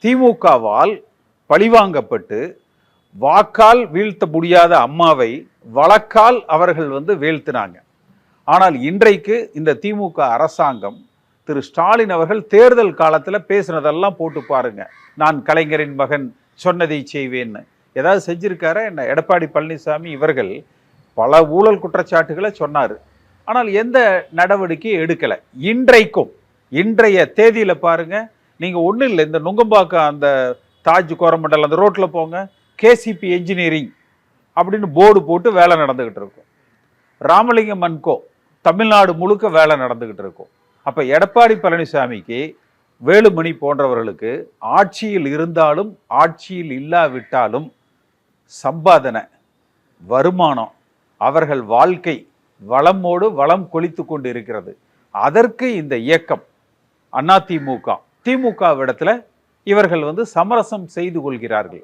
திமுகவால் பழிவாங்கப்பட்டு வாக்கால் வீழ்த்த முடியாத அம்மாவை வழக்கால் அவர்கள் வீழ்த்தினாங்க. ஆனால் இன்றைக்கு இந்த திமுக அரசாங்கம் திரு ஸ்டாலின் அவர்கள் தேர்தல் காலத்தில் பேசுனதெல்லாம் போட்டு பாருங்க. நான் கலைஞரின் மகன் சொன்னதை செய்வேன்னு ஏதாவது செஞ்சிருக்காரா என்ன? எடப்பாடி பழனிசாமி இவர்கள் பல ஊழல் குற்றச்சாட்டுகளை சொன்னார். ஆனால் எந்த நடவடிக்கையும் எடுக்கலை. இன்றைக்கும் இன்றைய தேதியில பாருங்க, நீங்க ஒன்றும் இல்லை, இந்த நுங்கம்பாக்கம் அந்த தாஜ் கோரமண்டல் அந்த ரோட்டில் போங்க, கேசிபி என்ஜினியரிங் அப்படின்னு போர்டு போட்டு வேலை நடந்துகிட்டு இருக்கும். ராமலிங்கம் அன்கோ தமிழ்நாடு முழுக்க வேலை நடந்துகிட்டு இருக்கும். அப்ப எடப்பாடி பழனிசாமிக்கு, வேலுமணி போன்றவர்களுக்கு ஆட்சியில் இருந்தாலும் ஆட்சியில் இல்லாவிட்டாலும் சம்பாதனை, வருமானம், அவர்கள் வாழ்க்கை வளமோடு வளம் கொளித்து கொண்டு இருக்கிறது. அதற்கு இந்த இயக்கம் அதிமுக திமுகவிடத்துல இவர்கள் சமரசம் செய்து கொள்கிறார்கள்.